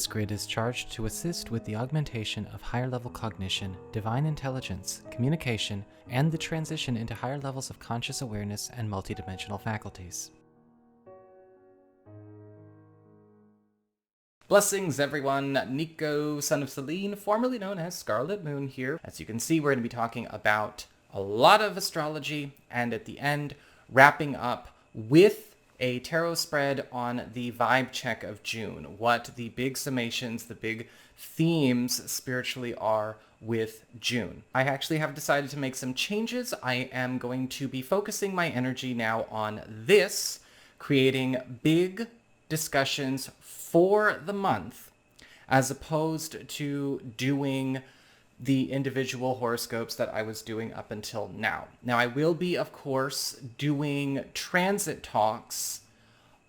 This grid is charged to assist with the augmentation of higher-level cognition, divine intelligence, communication, and the transition into higher levels of conscious awareness and multidimensional faculties. Blessings everyone, Nico, son of Selene, formerly known as Scarlet Moon here. As you can see, we're going to be talking about a lot of astrology, and at the end, wrapping up with a tarot spread on the vibe check of June, what the big summations, the big themes spiritually are with June. I actually have decided to make some changes. I am going to be focusing my energy now on this, creating big discussions for the month, as opposed to doing the individual horoscopes that I was doing up until now. Now, I will be, of course, doing transit talks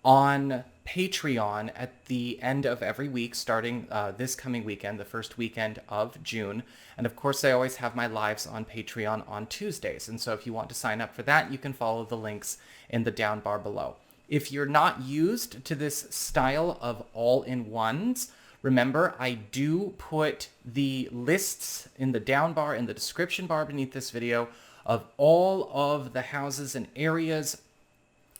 on Patreon at the end of every week, starting this coming weekend, the first weekend of June. And of course, I always have my lives on Patreon on Tuesdays. And so if you want to sign up for that, you can follow the links in the down bar below. If you're not used to this style of all-in-ones, remember, I do put the lists in the down bar, in the description bar beneath this video, of all of the houses and areas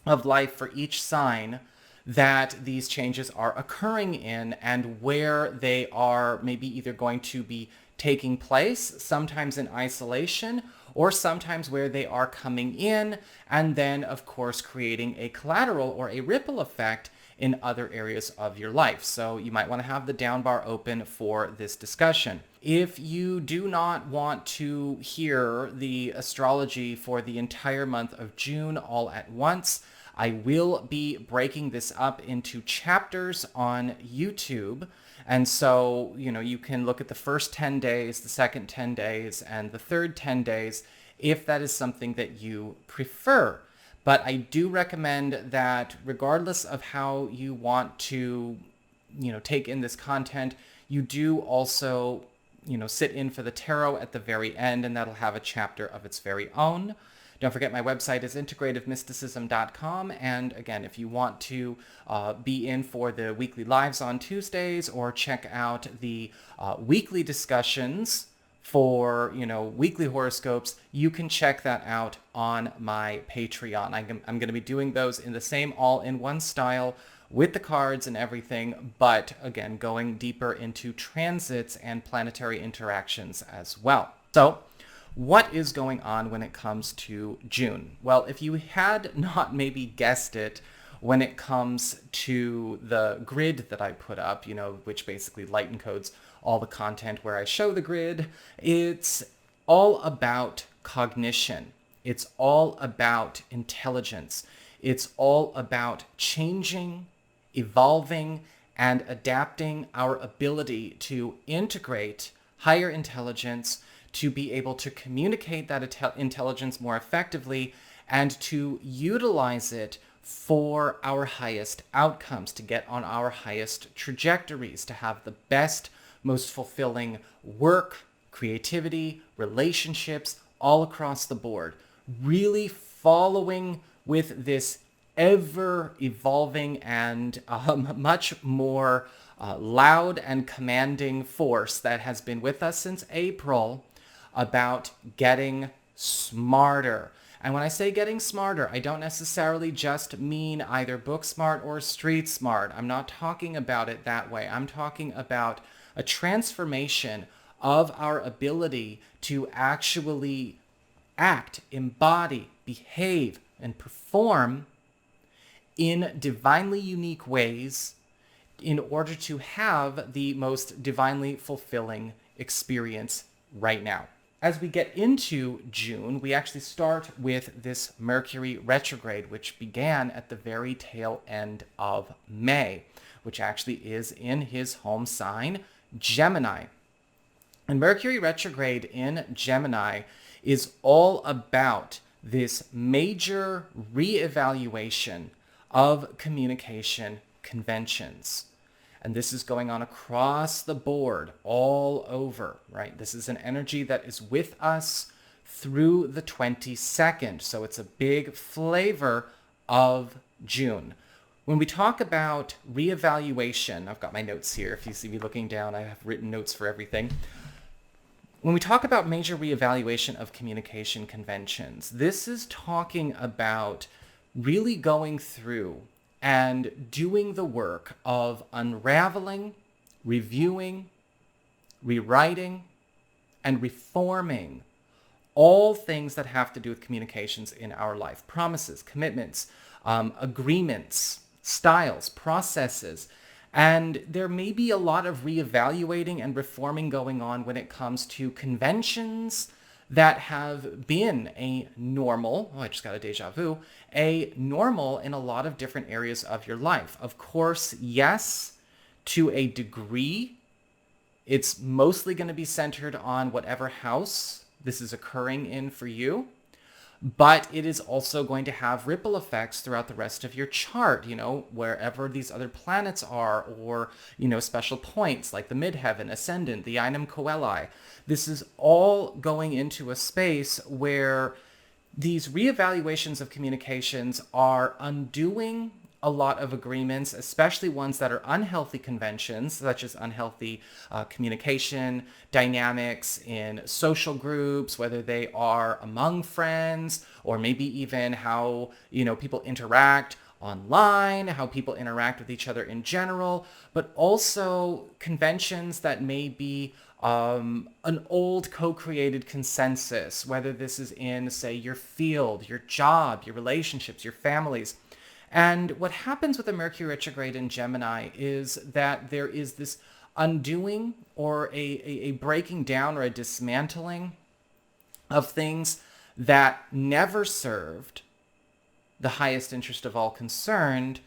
of life for each sign that these changes are occurring in, and where they are maybe either going to be taking place, sometimes in isolation, or sometimes where they are coming in, and then, of course, creating a collateral or a ripple effect in other areas of your life. So you might want to have the down bar open for this discussion. If you do not want to hear the astrology for the entire month of June all at once, I will be breaking this up into chapters on YouTube. And so, you can look at the first 10 days, the second 10 days, and the third 10 days, if that is something that you prefer. But I do recommend that regardless of how you want to, take in this content, you do also, sit in for the tarot at the very end, and that'll have a chapter of its very own. Don't forget, my website is integrativemysticism.com. And again, if you want to be in for the weekly lives on Tuesdays, or check out the weekly discussions for, weekly horoscopes, you can check that out on my Patreon. I'm going to be doing those in the same all-in-one style with the cards and everything, but again, going deeper into transits and planetary interactions as well. So, what is going on when it comes to June? Well, if you had not maybe guessed it, when it comes to the grid that I put up, which basically light encodes all the content where I show the grid, it's all about cognition. It's all about intelligence. It's all about changing, evolving, and adapting our ability to integrate higher intelligence, to be able to communicate that intelligence more effectively, and to utilize it for our highest outcomes, to get on our highest trajectories, to have the best, most fulfilling work, creativity, relationships, all across the board. Really following with this ever-evolving and much more loud and commanding force that has been with us since April, about getting smarter. And when I say getting smarter, I don't necessarily just mean either book smart or street smart. I'm not talking about it that way. I'm talking about a transformation of our ability to actually act, embody, behave, and perform in divinely unique ways in order to have the most divinely fulfilling experience right now. As we get into June, we actually start with this Mercury retrograde, which began at the very tail end of May, which actually is in his home sign, Gemini. And Mercury retrograde in Gemini is all about this major reevaluation of communication conventions. And this is going on across the board, all over, right? This is an energy that is with us through the 22nd. So it's a big flavor of June. When we talk about reevaluation, I've got my notes here. If you see me looking down, I have written notes for everything. When we talk about major reevaluation of communication conventions, this is talking about really going through and doing the work of unraveling, reviewing, rewriting, and reforming all things that have to do with communications in our life. Promises, commitments, agreements, styles, processes. And there may be a lot of reevaluating and reforming going on when it comes to conventions that have been a normal, I just got a deja vu, a normal in a lot of different areas of your life. Of course, yes, to a degree, it's mostly going to be centered on whatever house this is occurring in for you. But it is also going to have ripple effects throughout the rest of your chart, wherever these other planets are, or, special points like the midheaven, ascendant, the Einam Coeli. This is all going into a space where these reevaluations of communications are undoing a lot of agreements, especially ones that are unhealthy conventions, such as unhealthy communication dynamics in social groups, whether they are among friends, or maybe even how, people interact online, how people interact with each other in general, but also conventions that may be an old co-created consensus, whether this is in, say, your field, your job, your relationships, your families. And what happens with the Mercury retrograde in Gemini is that there is this undoing or a breaking down or a dismantling of things that never served the highest interest of all concerned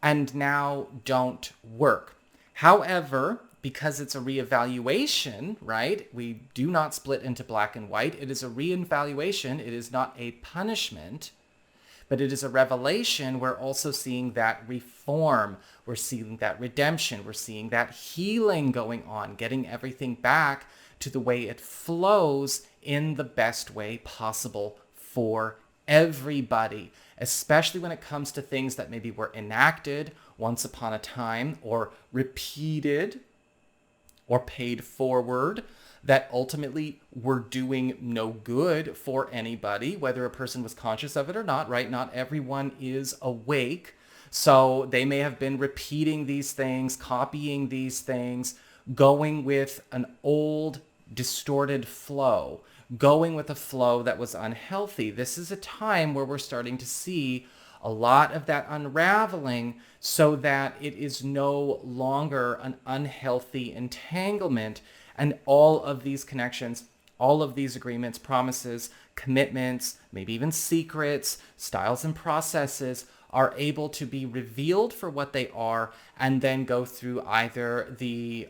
and now don't work. However, because it's a reevaluation, right? We do not split into black and white. It is a reevaluation. It is not a punishment. But it is a revelation. We're also seeing that reform. We're seeing that redemption. We're seeing that healing going on, getting everything back to the way it flows in the best way possible for everybody, especially when it comes to things that maybe were enacted once upon a time or repeated or paid forward that ultimately were doing no good for anybody, whether a person was conscious of it or not, right? Not everyone is awake. So they may have been repeating these things, copying these things, going with an old, distorted flow, going with a flow that was unhealthy. This is a time where we're starting to see a lot of that unraveling so that it is no longer an unhealthy entanglement. And all of these connections, all of these agreements, promises, commitments, maybe even secrets, styles and processes are able to be revealed for what they are and then go through either the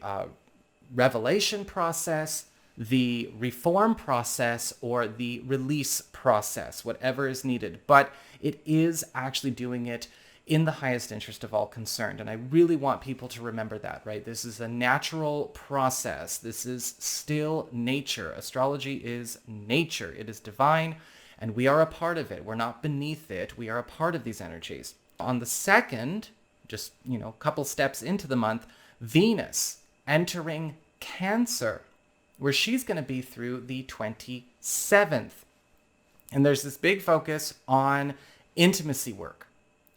revelation process, the reform process, or the release process, whatever is needed. But it is actually doing it in the highest interest of all concerned. And I really want people to remember that, right? This is a natural process. This is still nature. Astrology is nature. It is divine, and we are a part of it. We're not beneath it. We are a part of these energies. On the 2nd, just, a couple steps into the month, Venus entering Cancer, where she's going to be through the 27th. And there's this big focus on intimacy work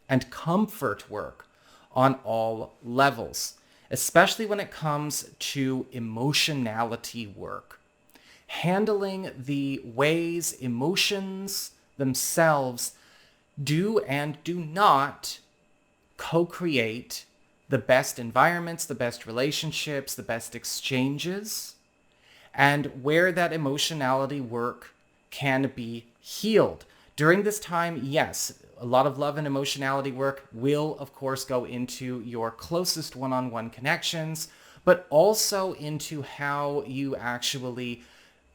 and comfort work on all levels, especially when it comes to emotionality work. Handling the ways emotions themselves do and do not co-create the best environments, the best relationships, the best exchanges, and where that emotionality work can be healed. During this time, yes, a lot of love and emotionality work will, of course, go into your closest one-on-one connections, but also into how you actually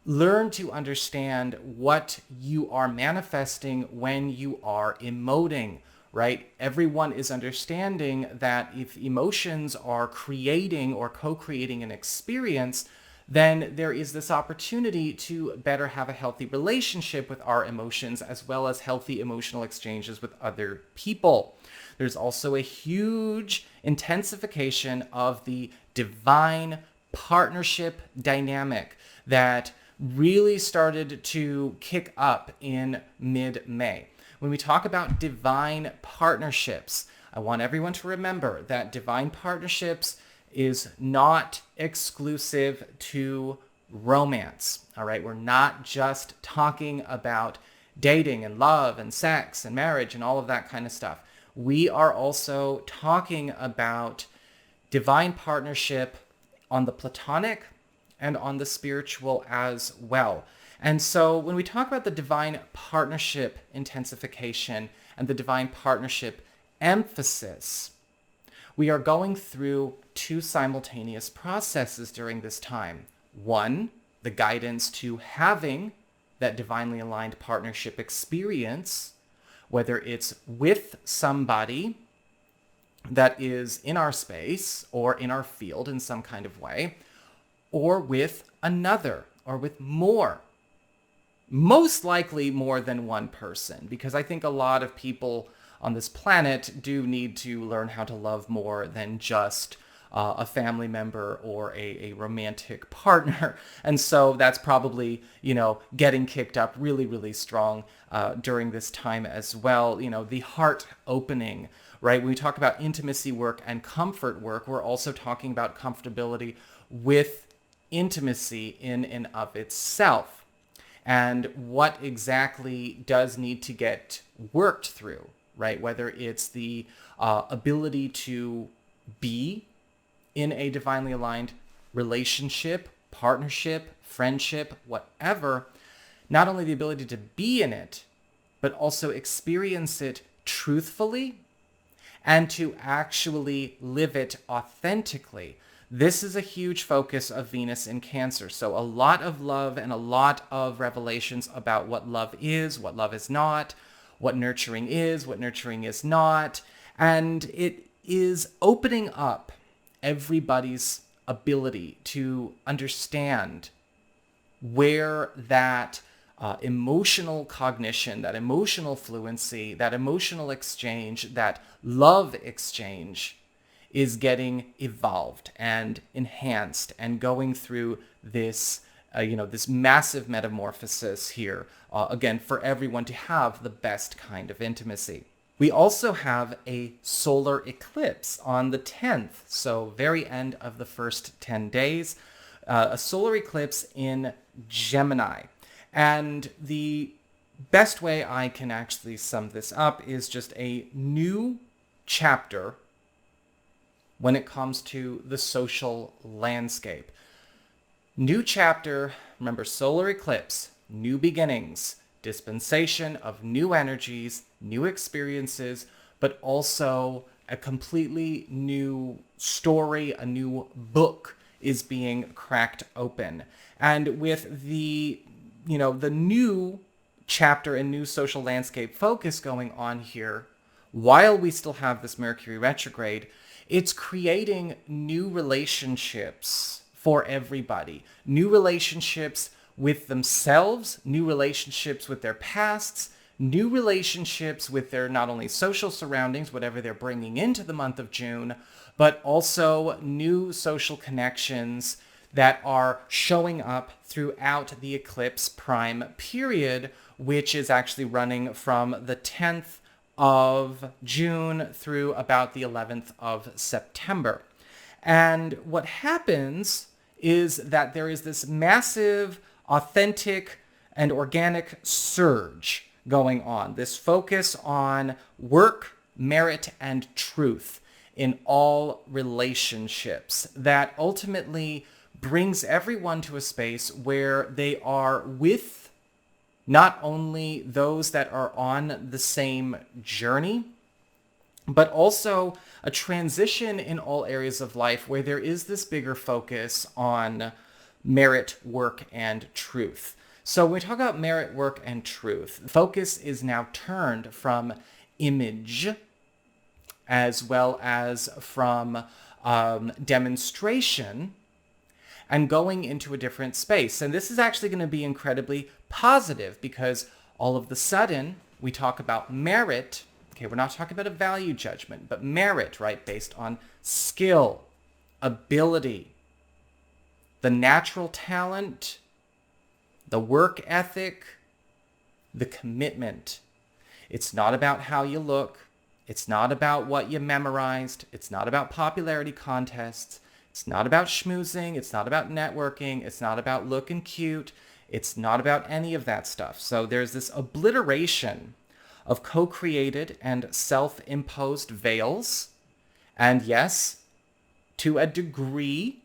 learn to understand what you are manifesting when you are emoting, right? Everyone is understanding that if emotions are creating or co-creating an experience, then there is this opportunity to better have a healthy relationship with our emotions, as well as healthy emotional exchanges with other people. There's also a huge intensification of the divine partnership dynamic that really started to kick up in mid-May. When we talk about divine partnerships, I want everyone to remember that divine partnerships is not exclusive to romance. All right, we're not just talking about dating and love and sex and marriage and all of that kind of stuff. We are also talking about divine partnership on the platonic and on the spiritual as well. And so when we talk about the divine partnership intensification and the divine partnership emphasis, we are going through two simultaneous processes during this time. One, the guidance to having that divinely aligned partnership experience, whether it's with somebody that is in our space or in our field in some kind of way, or with another, or with more. Most likely more than one person, because I think a lot of people on this planet do need to learn how to love more than just a family member or a romantic partner. And so that's probably, getting kicked up really, really strong during this time as well. The heart opening, right? When we talk about intimacy work and comfort work, we're also talking about comfortability with intimacy in and of itself, and what exactly does need to get worked through, right? Whether it's the ability to be in a divinely aligned relationship, partnership, friendship, whatever, not only the ability to be in it, but also experience it truthfully and to actually live it authentically. This is a huge focus of Venus in Cancer. So a lot of love and a lot of revelations about what love is not, what nurturing is not. And it is opening up everybody's ability to understand where that emotional cognition, that emotional fluency, that emotional exchange, that love exchange is getting evolved and enhanced and going through this, this massive metamorphosis here, again, for everyone to have the best kind of intimacy. We also have a solar eclipse on the 10th, so very end of the first 10 days, a solar eclipse in Gemini. And the best way I can actually sum this up is just a new chapter when it comes to the social landscape. New chapter, remember, solar eclipse, new beginnings, dispensation of new energies, new experiences, but also a completely new story, a new book is being cracked open. And with the, the new chapter and new social landscape focus going on here, while we still have this Mercury retrograde, it's creating new relationships for everybody. New relationships with themselves, new relationships with their pasts, new relationships with their not only social surroundings, whatever they're bringing into the month of June, but also new social connections that are showing up throughout the eclipse prime period, which is actually running from the 10th of June through about the 11th of September. And what happens is that there is this massive, authentic, and organic surge going on. This focus on work, merit, and truth in all relationships that ultimately brings everyone to a space where they are with not only those that are on the same journey, but also a transition in all areas of life where there is this bigger focus on merit, work, and truth. So when we talk about merit, work, and truth, focus is now turned from image as well as from demonstration, and going into a different space. And this is actually going to be incredibly positive because all of the sudden we talk about merit. Okay, we're not talking about a value judgment, but merit, right? Based on skill, ability, the natural talent, the work ethic, the commitment. It's not about how you look. It's not about what you memorized. It's not about popularity contests. It's not about schmoozing. It's not about networking. It's not about looking cute. It's not about any of that stuff. So there's this obliteration of co-created and self-imposed veils. And yes, to a degree,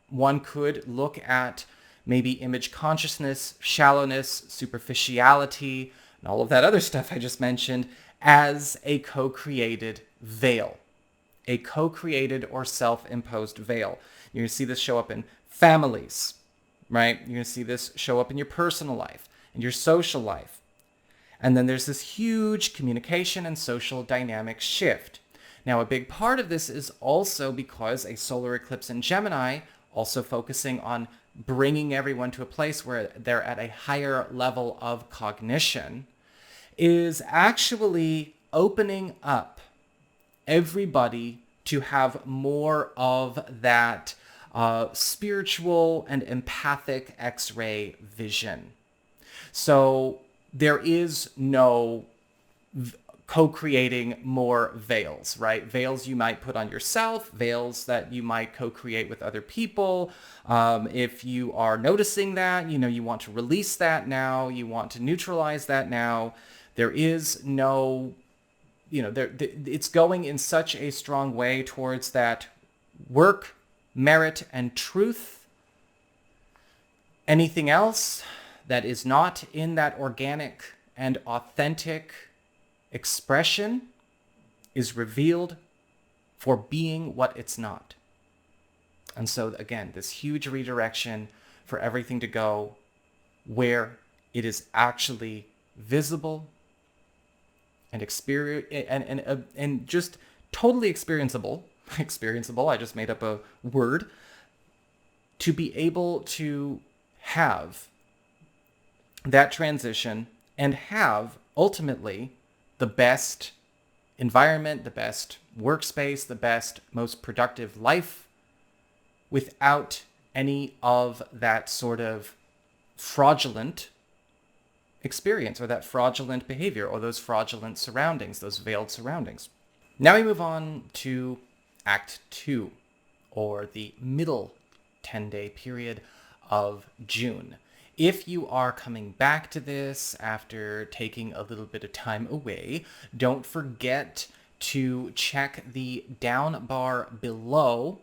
one could look at maybe image consciousness, shallowness, superficiality, and all of that other stuff I just mentioned as a co-created veil, a co-created or self-imposed veil. You're going to see this show up in families, right? You're going to see this show up in your personal life, in your social life. And then there's this huge communication and social dynamic shift. Now, a big part of this is also because a solar eclipse in Gemini, also focusing on bringing everyone to a place where they're at a higher level of cognition, is actually opening up everybody to have more of that spiritual and empathic X-ray vision. So there is no co-creating more veils, right? Veils you might put on yourself, veils that you might co-create with other people. If you are noticing that, you want to release that now, you want to neutralize that now. There is no, it's going in such a strong way towards that work, merit, and truth. Anything else that is not in that organic and authentic expression is revealed for being what it's not. And so again, this huge redirection for everything to go where it is actually visible and and just totally experienceable. I just made up a word. To be able to have that transition and have ultimately the best environment, the best workspace, the best, most productive life without any of that sort of fraudulent experience or that fraudulent behavior or those fraudulent surroundings, those veiled surroundings. Now we move on to Act 2, or the middle 10-day period of June. If you are coming back to this after taking a little bit of time away, don't forget to check the down bar below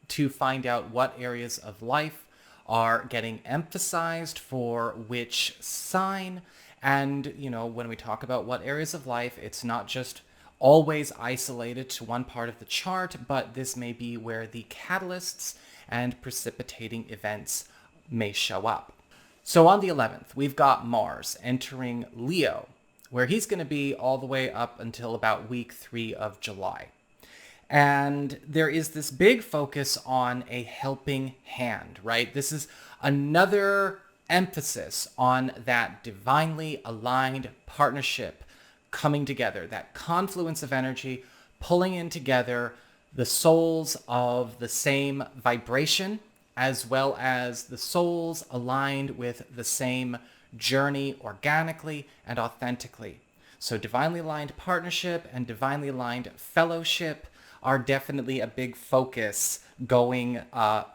to find out what areas of life are getting emphasized for which sign. And, when we talk about what areas of life, it's not just always isolated to one part of the chart, but this may be where the catalysts and precipitating events may show up. So on the 11th, we've got Mars entering Leo, where he's going to be all the way up until about week 3 of July. And there is this big focus on a helping hand, right? This is another emphasis on that divinely aligned partnership coming together, that confluence of energy, pulling in together the souls of the same vibration, as well as the souls aligned with the same journey organically and authentically. So divinely aligned partnership and divinely aligned fellowship are definitely a big focus going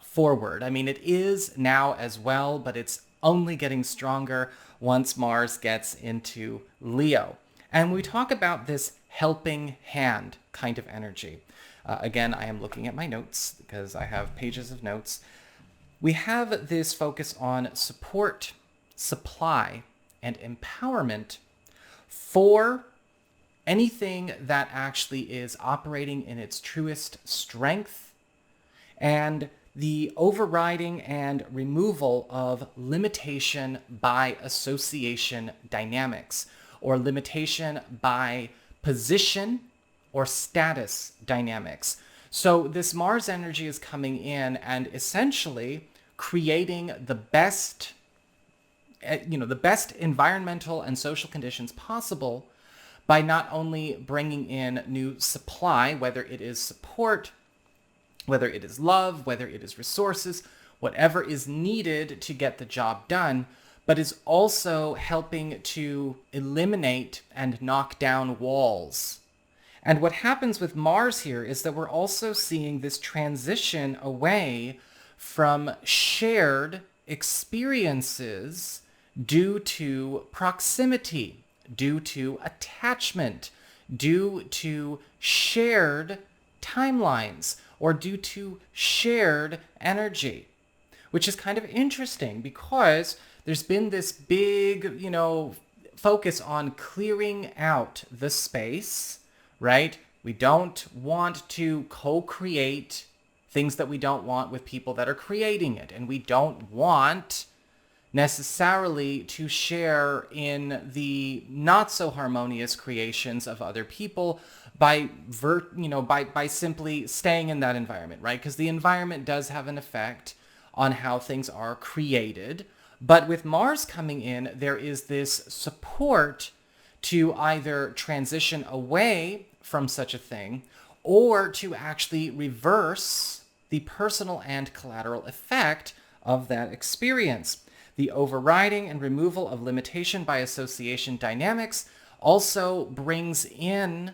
forward. I mean, it is now as well, but it's only getting stronger once Mars gets into Leo. And we talk about this helping hand kind of energy. Again, I am looking at my notes because I have pages of notes. We have this focus on support, supply, and empowerment for anything that actually is operating in its truest strength, and the overriding and removal of limitation by association dynamics, or limitation by position or status dynamics. So this Mars energy is coming in and essentially creating the best, the best environmental and social conditions possible by not only bringing in new supply, whether it is support, whether it is love, whether it is resources, whatever is needed to get the job done, but is also helping to eliminate and knock down walls. And what happens with Mars here is that we're also seeing this transition away from shared experiences due to proximity, due to attachment, due to shared timelines, or due to shared energy, which is kind of interesting because there's been this big, focus on clearing out the space, right? We don't want to co-create things that we don't want with people that are creating it. And we don't want necessarily to share in the not so harmonious creations of other people by simply staying in that environment, right? Because the environment does have an effect on how things are created. But with Mars coming in, there is this support to either transition away from such a thing or to actually reverse the personal and collateral effect of that experience. The overriding and removal of limitation by association dynamics also brings in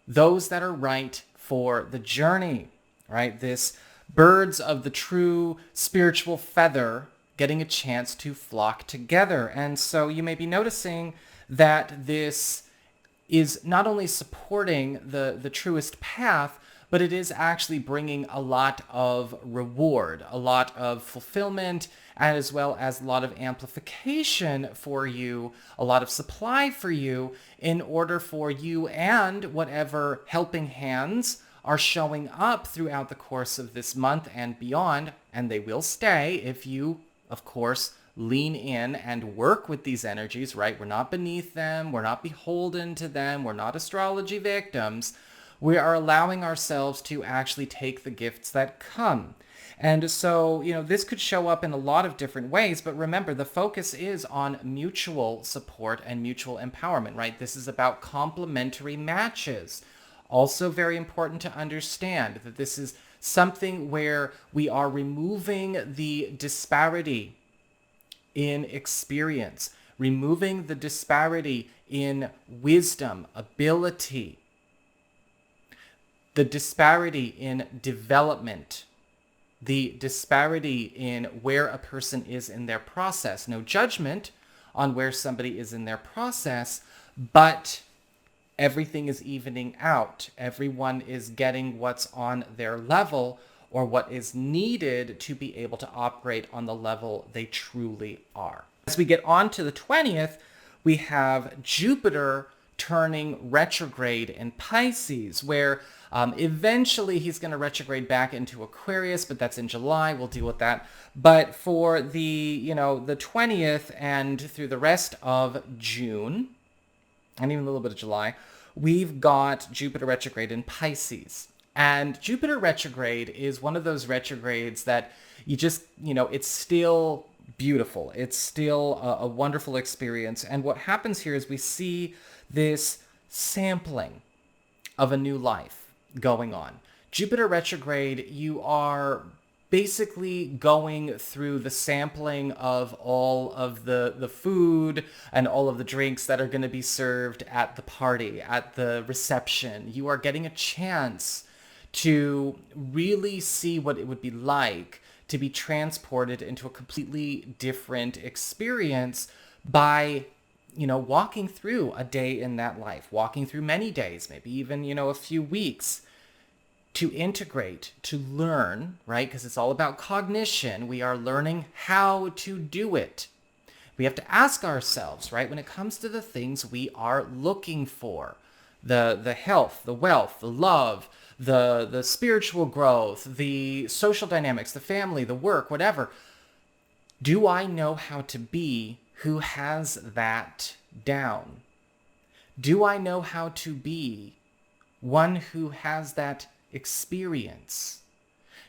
those that are right for the journey, right? This birds of the true spiritual feather getting a chance to flock together. And so you may be noticing that this is not only supporting the truest path, but it is actually bringing a lot of reward, a lot of fulfillment, as well as a lot of amplification for you, a lot of supply for you, in order for you and whatever helping hands are showing up throughout the course of this month and beyond, and they will stay if you, of course, lean in and work with these energies, right? We're not beneath them. We're not beholden to them. We're not astrology victims. We are allowing ourselves to actually take the gifts that come. And so, this could show up in a lot of different ways, but remember, the focus is on mutual support and mutual empowerment, right? This is about complementary matches. Also very important to understand that this is something where we are removing the disparity in experience, removing the disparity in wisdom, ability, the disparity in development, the disparity in where a person is in their process. No judgment on where somebody is in their process, but everything is evening out. Everyone is getting what's on their level or what is needed to be able to operate on the level they truly are. As we get on to the 20th, we have Jupiter turning retrograde in Pisces, where eventually he's going to retrograde back into Aquarius, but that's in July. We'll deal with that. But for the 20th and through the rest of June, and even a little bit of July, we've got Jupiter retrograde in Pisces. And Jupiter retrograde is one of those retrogrades that you just, it's still beautiful. It's still a wonderful experience. And what happens here is we see this sampling of a new life going on. Jupiter retrograde, you are basically going through the sampling of all of the food and all of the drinks that are going to be served at the party, at the reception. You are getting a chance to really see what it would be like to be transported into a completely different experience by walking through a day in that life, walking through many days, maybe even, a few weeks, to integrate, to learn, right? Because it's all about cognition. We are learning how to do it. We have to ask ourselves, right, when it comes to the things we are looking for, the health, the wealth, the love, the spiritual growth, the social dynamics, the family, the work, whatever. Do I know how to be who has that down? Do I know how to be one who has that experience.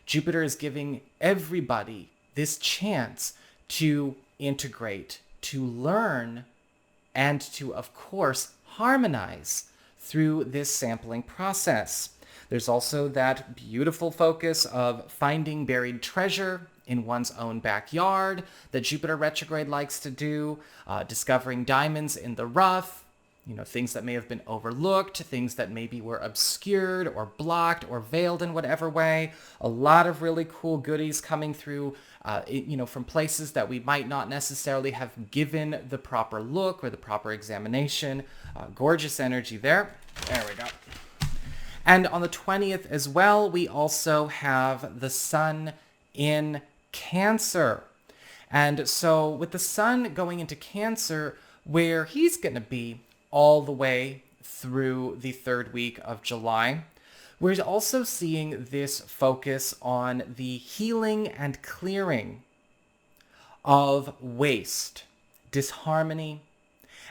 Jupiter is giving everybody this chance to integrate, to learn, and to, of course, harmonize through this sampling process. There's also that beautiful focus of finding buried treasure in one's own backyard that Jupiter retrograde likes to do, discovering diamonds in the rough, things that may have been overlooked, things that maybe were obscured or blocked or veiled in whatever way. A lot of really cool goodies coming through, from places that we might not necessarily have given the proper look or the proper examination. Gorgeous energy there. There we go. And on the 20th as well, we also have the sun in Cancer. And so with the sun going into Cancer, where he's going to be all the way through the third week of July, we're also seeing this focus on the healing and clearing of waste, disharmony,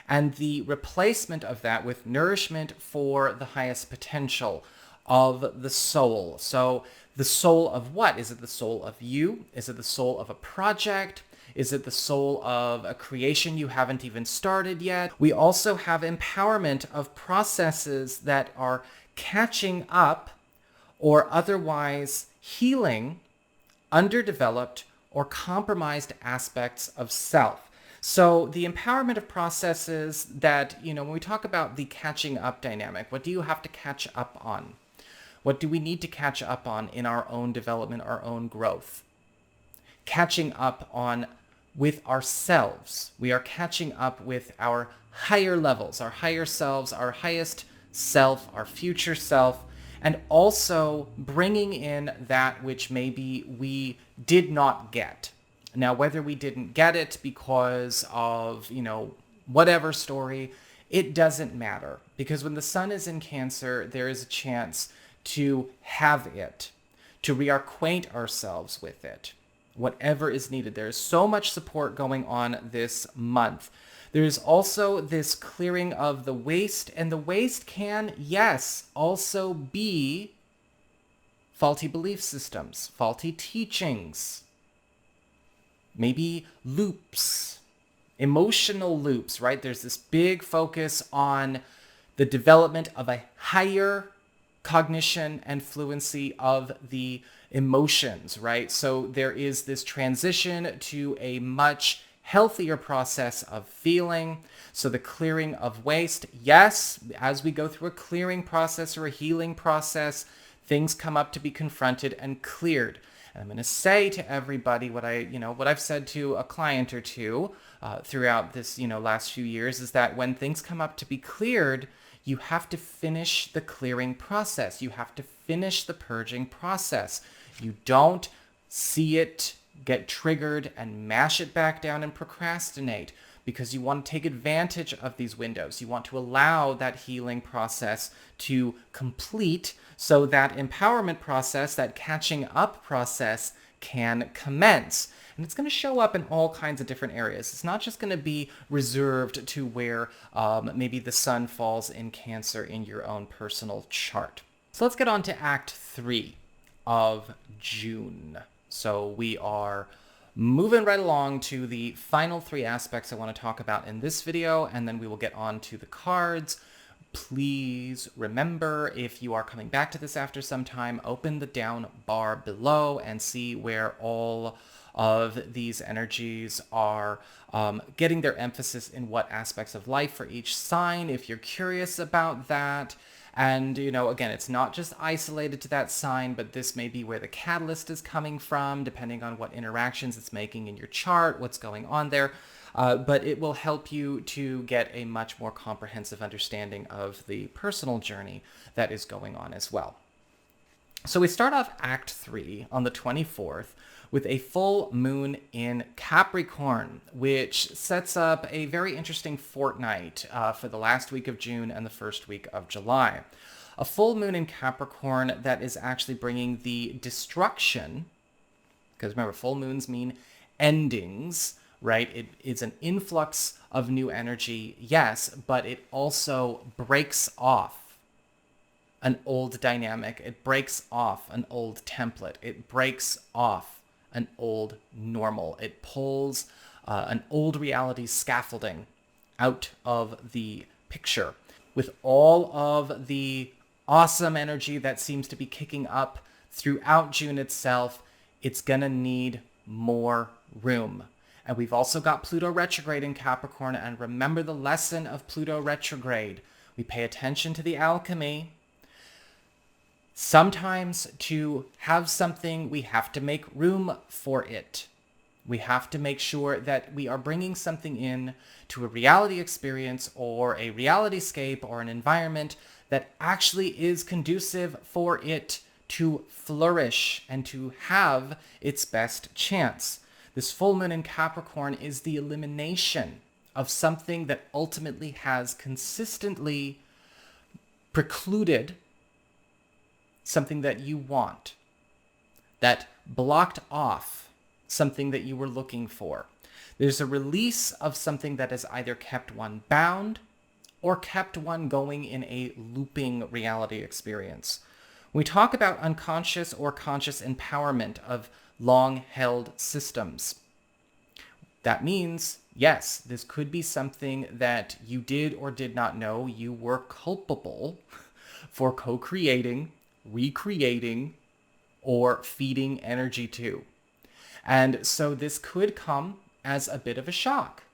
and the replacement of that with nourishment for the highest potential of the soul. So the soul of what? Is it the soul of you? Is it the soul of a project? Is it the soul of a creation you haven't even started yet? We also have empowerment of processes that are catching up or otherwise healing underdeveloped or compromised aspects of self. So the empowerment of processes that, when we talk about the catching up dynamic, what do you have to catch up on? What do we need to catch up on in our own development, our own growth? Catching up on with ourselves. We are catching up with our higher levels, our higher selves, our highest self, our future self, and also bringing in that which maybe we did not get. Now, whether we didn't get it because of, whatever story, it doesn't matter. Because when the sun is in Cancer, there is a chance to have it, to reacquaint ourselves with it, whatever is needed. There is so much support going on this month. There is also this clearing of the waste, and the waste can, yes, also be faulty belief systems, faulty teachings, maybe loops, emotional loops, right? There's this big focus on the development of a higher cognition and fluency of the emotions, right? So there is this transition to a much healthier process of feeling. So the clearing of waste, yes, as we go through a clearing process or a healing process, things come up to be confronted and cleared. And I'm going to say to everybody what I've said to a client or two throughout this, last few years is that when things come up to be cleared, you have to finish the clearing process. You have to finish the purging process. You don't see it, get triggered, and mash it back down and procrastinate, because you want to take advantage of these windows. You want to allow that healing process to complete so that empowerment process, that catching up process, can commence. And it's going to show up in all kinds of different areas. It's not just going to be reserved to where maybe the sun falls in Cancer in your own personal chart. So let's get on to Act 3 of June. So we are moving right along to the final 3 aspects I want to talk about in this video, and then we will get on to the cards. Please remember, if you are coming back to this after some time, open the down bar below and see where all of these energies are getting their emphasis in what aspects of life for each sign, if you're curious about that. And, again, it's not just isolated to that sign, but this may be where the catalyst is coming from, depending on what interactions it's making in your chart, what's going on there. But it will help you to get a much more comprehensive understanding of the personal journey that is going on as well. So we start off Act 3 on the 24th with a full moon in Capricorn, which sets up a very interesting fortnight for the last week of June and the first week of July. A full moon in Capricorn that is actually bringing the destruction, because remember, full moons mean endings, right? It is an influx of new energy, yes, but it also breaks off an old dynamic. It breaks off an old template. It breaks off an old normal. It pulls an old reality scaffolding out of the picture. With all of the awesome energy that seems to be kicking up throughout June itself, it's going to need more room. And we've also got Pluto retrograde in Capricorn. And remember the lesson of Pluto retrograde. We pay attention to the alchemy. Sometimes to have something, we have to make room for it. We have to make sure that we are bringing something in to a reality experience or a reality-scape or an environment that actually is conducive for it to flourish and to have its best chance. This full moon in Capricorn is the elimination of something that ultimately has consistently precluded something that you want, that blocked off something that you were looking for. There's a release of something that has either kept one bound or kept one going in a looping reality experience. When we talk about unconscious or conscious empowerment of long-held systems, that means, yes, this could be something that you did or did not know you were culpable for co-creating, recreating, or feeding energy to. And so this could come as a bit of a shock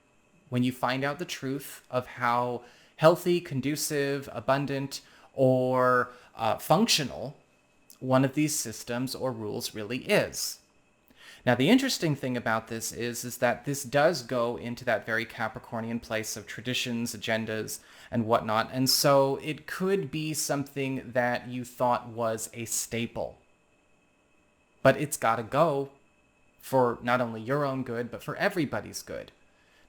when you find out the truth of how healthy, conducive, abundant, or functional one of these systems or rules really is. Now, the interesting thing about this is that this does go into that very Capricornian place of traditions, agendas, and whatnot. And so it could be something that you thought was a staple. But it's got to go for not only your own good, but for everybody's good.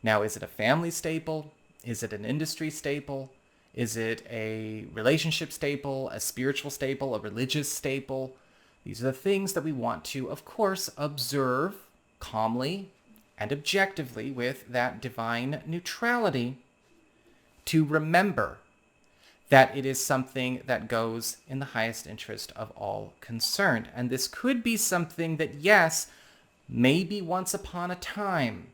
Now, is it a family staple? Is it an industry staple? Is it a relationship staple, a spiritual staple, a religious staple? These are the things that we want to, of course, observe calmly and objectively with that divine neutrality to remember that it is something that goes in the highest interest of all concerned. And this could be something that, yes, maybe once upon a time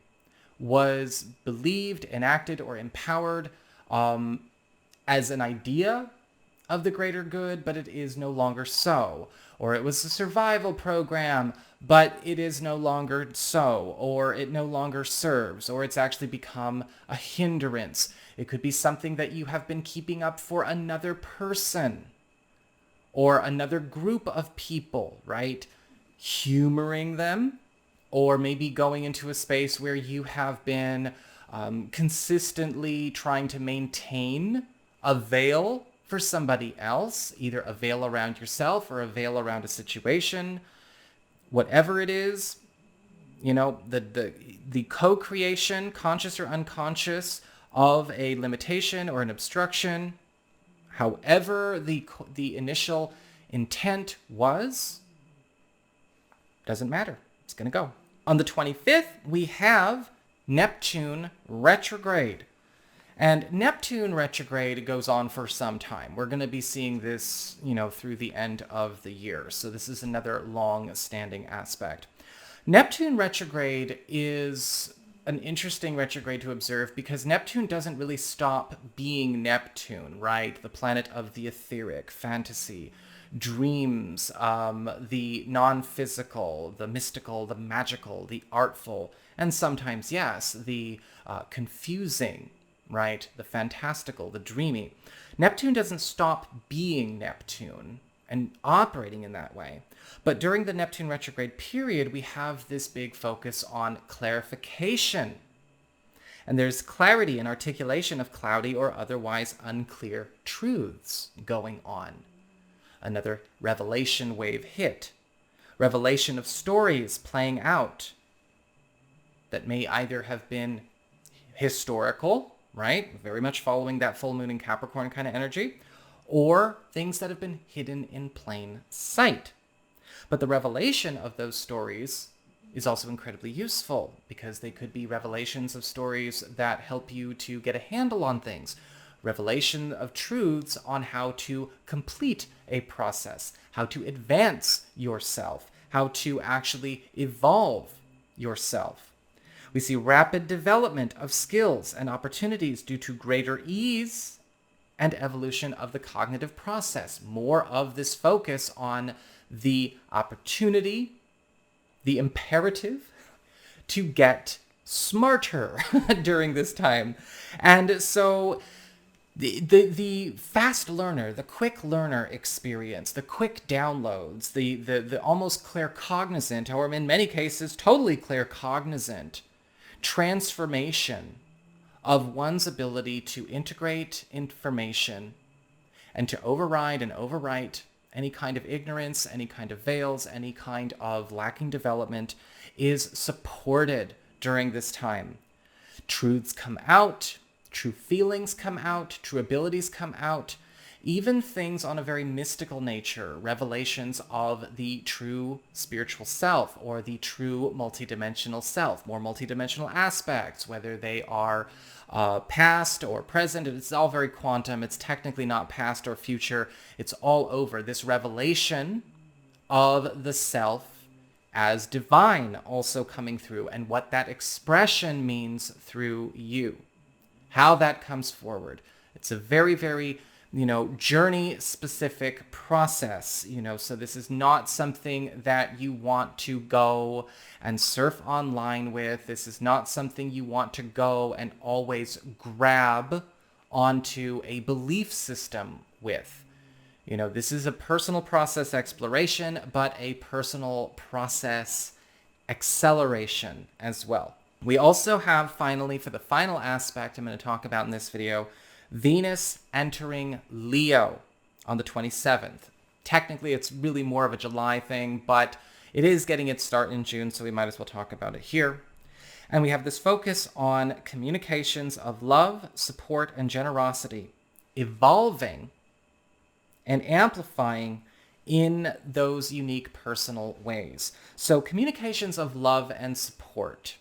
was believed, enacted, or empowered as an idea of the greater good, but it is no longer so. Or it was a survival program, but it is no longer so. Or it no longer serves, or it's actually become a hindrance. It could be something that you have been keeping up for another person or another group of people, right? Humoring them, or maybe going into a space where you have been consistently trying to maintain a veil for somebody else, either a veil around yourself or a veil around a situation. Whatever it is, you know, the co-creation, conscious or unconscious, of a limitation or an obstruction, however the initial intent was, doesn't matter. It's going to go. On the 25th, we have Neptune retrograde. And Neptune retrograde goes on for some time. We're going to be seeing this, through the end of the year. So this is another long-standing aspect. Neptune retrograde is an interesting retrograde to observe because Neptune doesn't really stop being Neptune, right? The planet of the etheric, fantasy, dreams, the non-physical, the mystical, the magical, the artful, and sometimes, yes, the confusing, right? The fantastical, the dreamy. Neptune doesn't stop being Neptune and operating in that way. But during the Neptune retrograde period, we have this big focus on clarification. And there's clarity and articulation of cloudy or otherwise unclear truths going on. Another revelation wave hit. Revelation of stories playing out that may either have been historical, right? Very much following that full moon in Capricorn kind of energy, or things that have been hidden in plain sight. But the revelation of those stories is also incredibly useful because they could be revelations of stories that help you to get a handle on things. revelation of truths on how to complete a process, how to advance yourself, how to actually evolve yourself. We see rapid development of skills and opportunities due to greater ease and evolution of the cognitive process. More of this focus on the opportunity, the imperative to get smarter during this time. And so the fast learner, the quick learner experience, the quick downloads, the almost claircognizant, or in many cases totally claircognizant transformation of one's ability to integrate information and to override and overwrite any kind of ignorance, any kind of veils, any kind of lacking development is supported during this time. Truths come out, true feelings come out, true abilities come out, even things on a very mystical nature, revelations of the true spiritual self or the true multidimensional self, more multidimensional aspects, whether they are past or present. It's all very quantum. It's technically not past or future. It's all over. This revelation of the self as divine also coming through, and what that expression means through you, how that comes forward. It's a very, very journey specific process, so this is not something that you want to go and surf online with. This is not something you want to go and always grab onto a belief system with. This is a personal process exploration, but a personal process acceleration as well. We also have, finally, for the final aspect I'm going to talk about in this video, Venus entering Leo on the 27th. Technically, it's really more of a July thing, but it is getting its start in June, so we might as well talk about it here. And we have this focus on communications of love, support, and generosity, evolving and amplifying in those unique personal ways. So communications of love and support,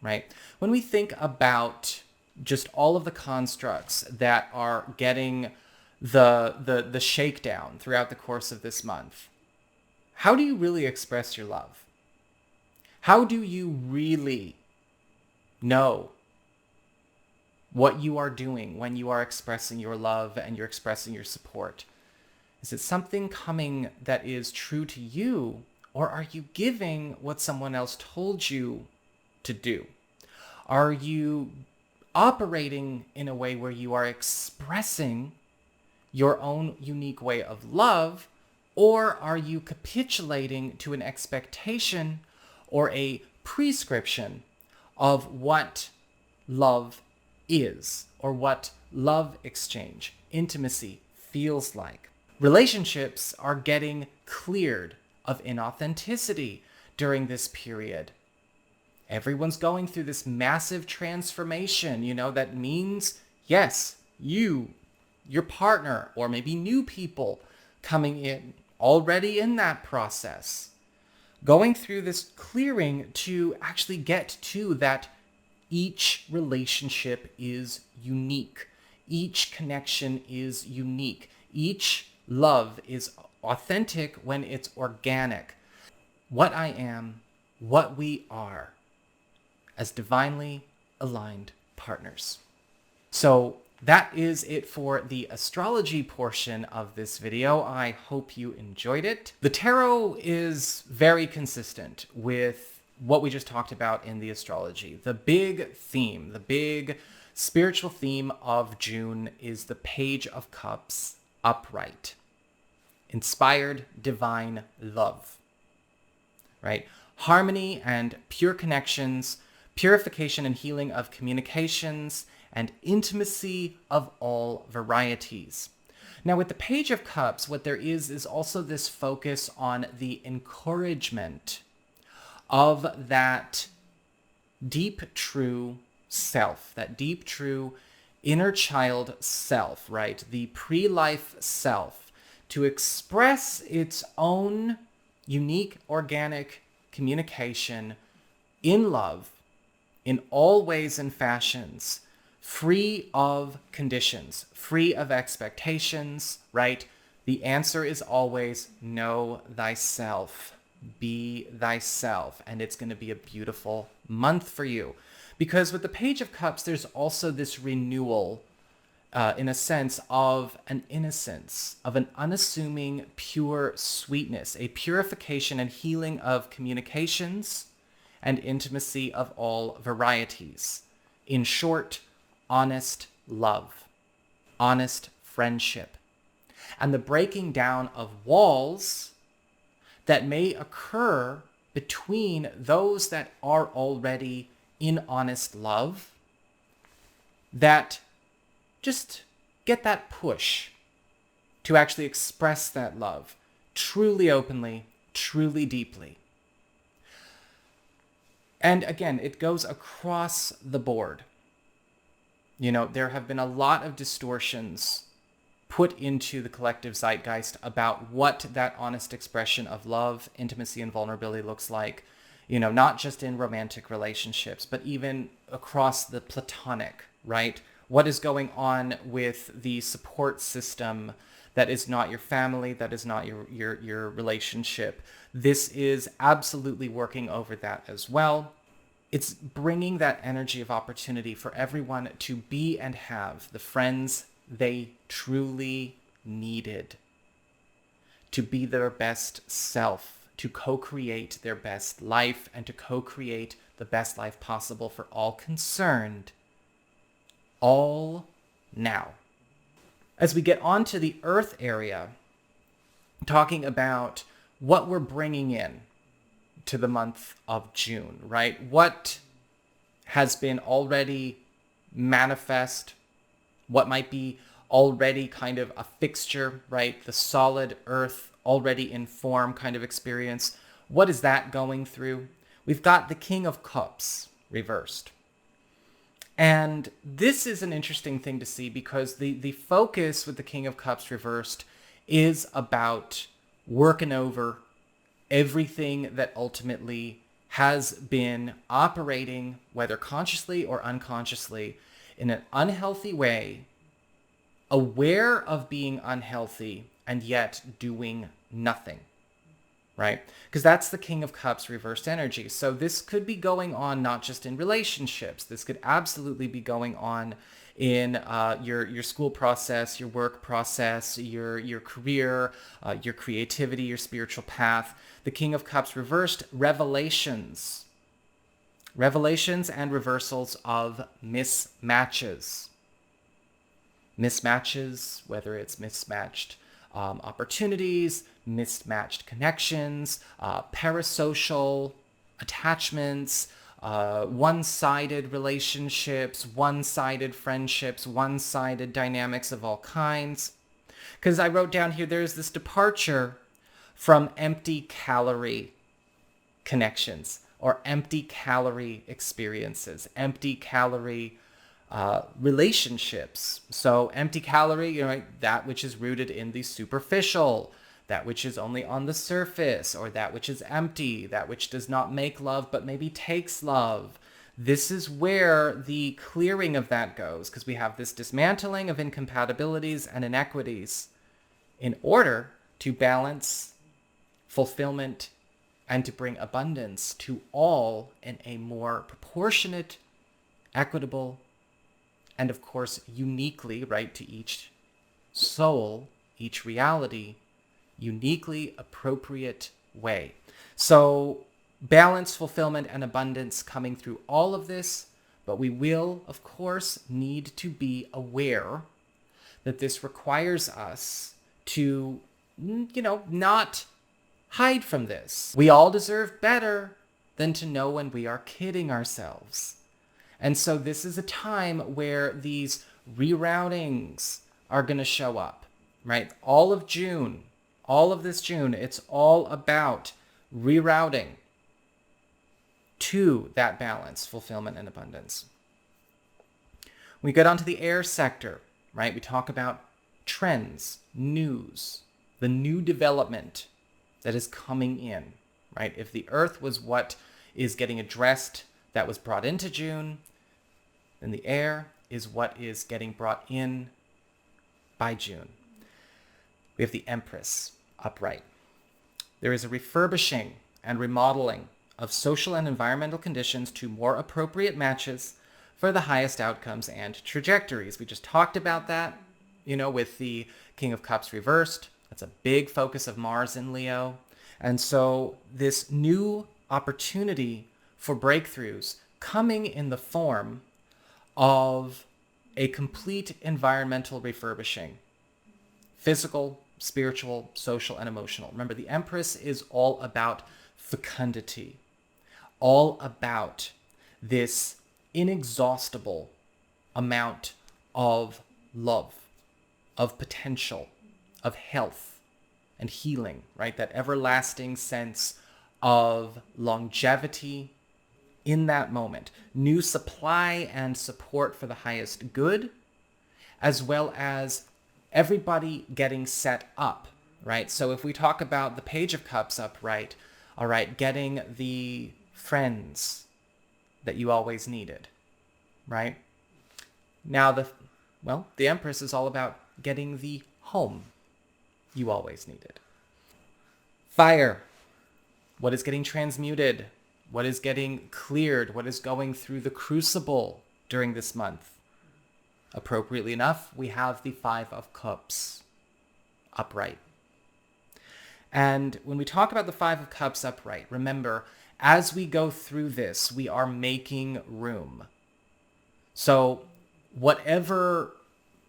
right? When we think about just all of the constructs that are getting the shakedown throughout the course of this month, how do you really express your love? How do you really know what you are doing when you are expressing your love and you're expressing your support? Is it something coming that is true to you, or are you giving what someone else told you to do? Are you operating in a way where you are expressing your own unique way of love, or are you capitulating to an expectation or a prescription of what love is, or what love exchange, intimacy feels like? Relationships are getting cleared of inauthenticity during this period. Everyone's going through this massive transformation, that means, yes, you, your partner, or maybe new people coming in, already in that process, going through this clearing to actually get to that each relationship is unique. Each connection is unique. Each love is authentic when it's organic. What I am, what we are, as divinely aligned partners. So that is it for the astrology portion of this video. I hope you enjoyed it. The tarot is very consistent with what we just talked about in the astrology. The big theme, the big spiritual theme of June is the Page of Cups upright. Inspired divine love, right? Harmony and pure connections, purification and healing of communications, and intimacy of all varieties. Now, with the Page of Cups, what there is also this focus on the encouragement of that deep, true self, that deep, true inner child self, right? The pre-life self, to express its own unique, organic communication in love, in all ways and fashions, free of conditions, free of expectations, right? The answer is always know thyself. Be thyself. And it's going to be a beautiful month for you. Because with the Page of Cups, there's also this renewal, in a sense, of an innocence, of an unassuming, pure sweetness, a purification and healing of communications and intimacy of all varieties. In short, honest love, honest friendship, and the breaking down of walls that may occur between those that are already in honest love, that just get that push to actually express that love truly openly, truly deeply. And again, it goes across the board. You know, there have been a lot of distortions put into the collective zeitgeist about what that honest expression of love, intimacy, and vulnerability looks like. You know, not just in romantic relationships, but even across the platonic, right? What is going on with the support system that is not your family, that is not your relationship? This is absolutely working over that as well. It's bringing that energy of opportunity for everyone to be and have the friends they truly needed, to be their best self, to co-create their best life, and to co-create the best life possible for all concerned, all now. As we get on to the Earth area, talking about what we're bringing in to the month of June, right? What has been already manifest, what might be already kind of a fixture, right? The solid earth already in form kind of experience. What is that going through? We've got the King of Cups reversed. And this is an interesting thing to see because the focus with the King of Cups reversed is about working over everything that ultimately has been operating, whether consciously or unconsciously, in an unhealthy way, aware of being unhealthy, and yet doing nothing, right? Because that's the King of Cups reversed energy. So this could be going on not just in relationships. This could absolutely be going on in your school process, your work process, your career, your creativity, your spiritual path. The King of Cups reversed, revelations and reversals of mismatches. Mismatches, whether it's mismatched opportunities, mismatched connections, parasocial attachments, one-sided relationships, one-sided friendships, one-sided dynamics of all kinds. Because I wrote down here, there's this departure from empty calorie connections or empty calorie experiences, empty calorie relationships. So empty calorie, you know, right, that which is rooted in the superficial, that which is only on the surface, or that which is empty, that which does not make love but maybe takes love. This is where the clearing of that goes, because we have this dismantling of incompatibilities and inequities in order to balance fulfillment and to bring abundance to all in a more proportionate, equitable, and of course uniquely, right, to each soul, each reality, uniquely appropriate way. So balance, fulfillment, and abundance coming through all of this, but we will, of course, need to be aware that this requires us to, not hide from this. We all deserve better than to know when we are kidding ourselves. And so this is a time where these reroutings are going to show up, right? All of this June, it's all about rerouting to that balance, fulfillment, and abundance. We get onto the air sector, right? We talk about trends, news, the new development that is coming in, right? If the earth was what is getting addressed, that was brought into June, then the air is what is getting brought in by June. We have the Empress upright. There is a refurbishing and remodeling of social and environmental conditions to more appropriate matches for the highest outcomes and trajectories. We just talked about that, with the King of Cups reversed. That's a big focus of Mars in Leo. And so this new opportunity for breakthroughs coming in the form of a complete environmental refurbishing, physical, spiritual, social, and emotional. Remember, the Empress is all about fecundity, all about this inexhaustible amount of love, of potential, of health and healing, right? That everlasting sense of longevity in that moment. New supply and support for the highest good, as well as everybody getting set up, right? So if we talk about the Page of Cups upright, all right, getting the friends that you always needed, right? Now the Empress is all about getting the home you always needed. Fire. What is getting transmuted? What is getting cleared? What is going through the crucible during this month? Appropriately enough, we have the Five of Cups upright. And when we talk about the Five of Cups upright, remember, as we go through this, we are making room. So whatever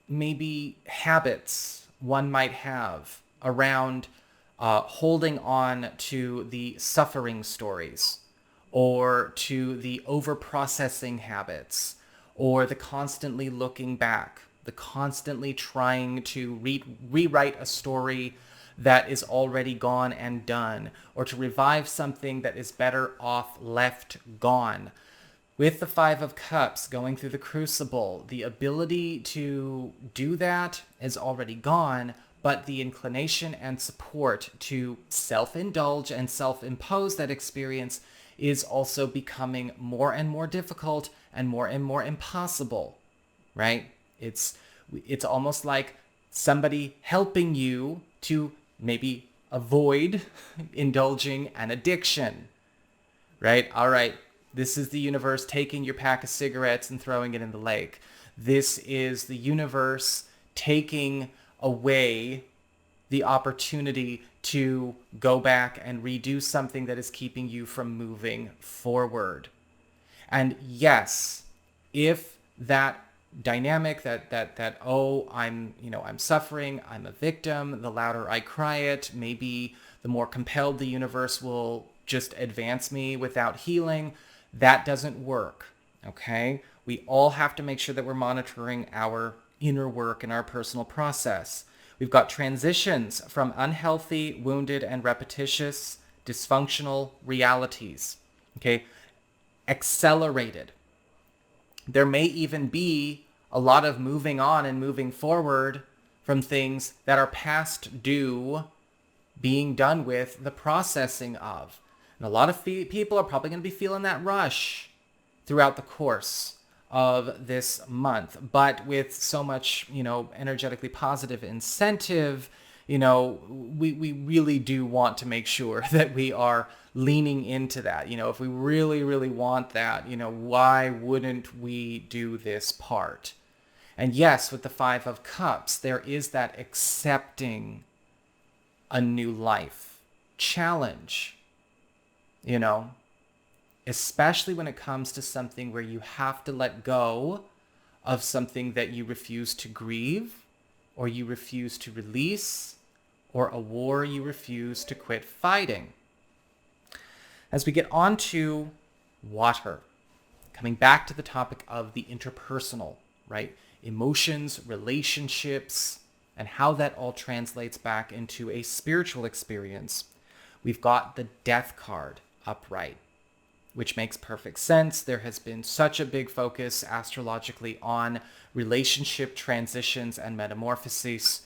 maybe habits one might have around holding on to the suffering stories, or to the over-processing habits, or the constantly looking back, the constantly trying to rewrite a story that is already gone and done, or to revive something that is better off left gone. With the Five of Cups going through the crucible, the ability to do that is already gone, but the inclination and support to self-indulge and self-impose that experience is also becoming more and more difficult and more impossible, right? It's almost like somebody helping you to maybe avoid indulging an addiction, right? All right, this is the universe taking your pack of cigarettes and throwing it in the lake. This is the universe taking away the opportunity to go back and redo something that is keeping you from moving forward. And yes, if that dynamic that oh, I'm suffering, I'm a victim, the louder I cry it, maybe the more compelled the universe will just advance me without healing, that doesn't work. Okay? We all have to make sure that we're monitoring our inner work and our personal process. We've got transitions from unhealthy, wounded, and repetitious, dysfunctional realities. Okay? Accelerated. There may even be a lot of moving on and moving forward from things that are past due being done with the processing of. And a lot of people are probably going to be feeling that rush throughout the course of this month. But with so much, energetically positive incentive, we really do want to make sure that we are leaning into that. If we really, really want that, why wouldn't we do this part? And yes, with the Five of Cups, there is that accepting a new life challenge, especially when it comes to something where you have to let go of something that you refuse to grieve, or you refuse to release, or a war you refuse to quit fighting. As we get on to water, coming back to the topic of the interpersonal, right? Emotions, relationships, and how that all translates back into a spiritual experience. We've got the Death card upright, which makes perfect sense. There has been such a big focus astrologically on relationship transitions and metamorphoses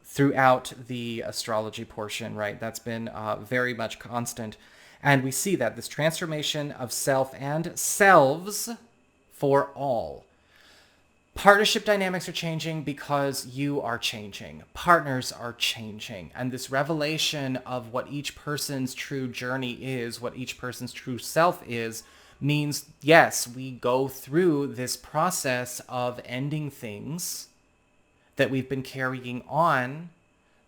throughout the astrology portion, right? That's been very much constant. And we see that this transformation of self and selves for all. Partnership dynamics are changing because you are changing. Partners are changing. And this revelation of what each person's true journey is, what each person's true self is, means, yes, we go through this process of ending things that we've been carrying on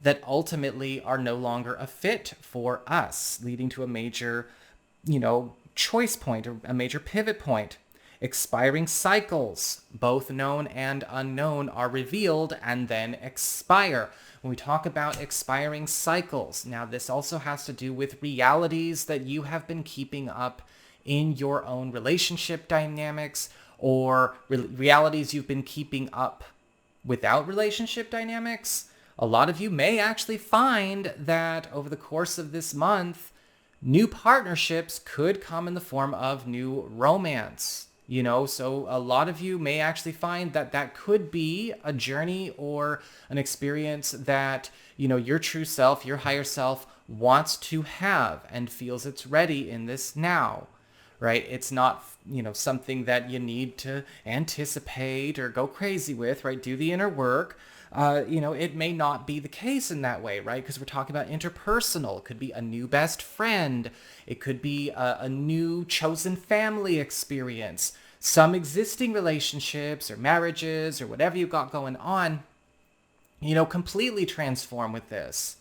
that ultimately are no longer a fit for us, leading to a major, choice point, or a major pivot point. Expiring cycles, both known and unknown, are revealed and then expire. When we talk about expiring cycles, now this also has to do with realities that you have been keeping up in your own relationship dynamics, or realities you've been keeping up without relationship dynamics. A lot of you may actually find that over the course of this month, new partnerships could come in the form of new romance. So a lot of you may actually find that that could be a journey or an experience that, your true self, your higher self wants to have and feels it's ready in this now, right? It's not, something that you need to anticipate or go crazy with, right? Do the inner work. It may not be the case in that way, right? Because we're talking about interpersonal. It could be a new best friend. It could be a new chosen family experience. Some existing relationships or marriages or whatever you've got going on, completely transform with this.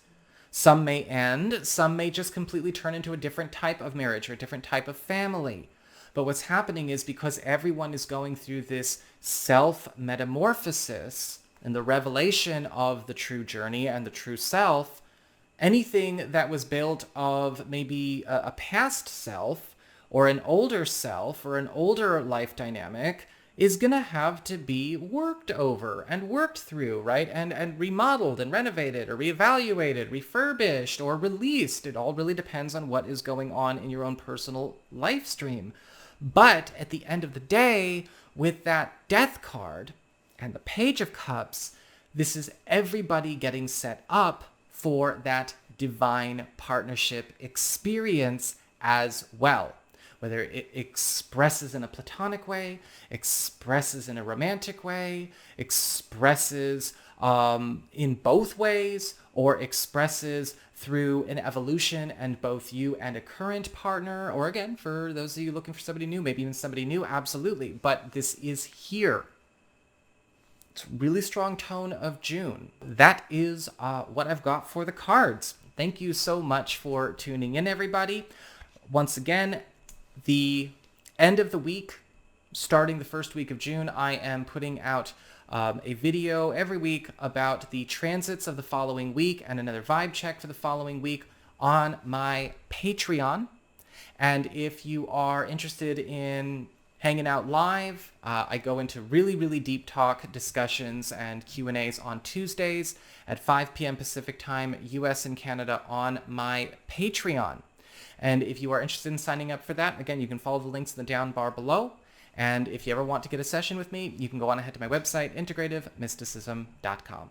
Some may end. Some may just completely turn into a different type of marriage or a different type of family. But what's happening is because everyone is going through this self-metamorphosis, and the revelation of the true journey and the true self, anything that was built of maybe a past self or an older self or an older life dynamic is going to have to be worked over and worked through, right? And remodeled and renovated or reevaluated, refurbished or released. It all really depends on what is going on in your own personal life stream. But at the end of the day, with that death card, and the Page of Cups, this is everybody getting set up for that divine partnership experience as well. Whether it expresses in a platonic way, expresses in a romantic way, expresses in both ways, or expresses through an evolution and both you and a current partner, or again, for those of you looking for somebody new, maybe even somebody new, absolutely. But this is here. It's really strong tone of June. That is what I've got for the cards. Thank you so much for tuning in, everybody. Once again, the end of the week, starting the first week of June, I am putting out a video every week about the transits of the following week and another vibe check for the following week on my Patreon. And if you are interested in hanging out live, I go into really, really deep talk discussions and Q&As on Tuesdays at 5 p.m. Pacific time, US and Canada, on my Patreon. And if you are interested in signing up for that, again, you can follow the links in the down bar below. And if you ever want to get a session with me, you can go on ahead to my website, integrativemysticism.com.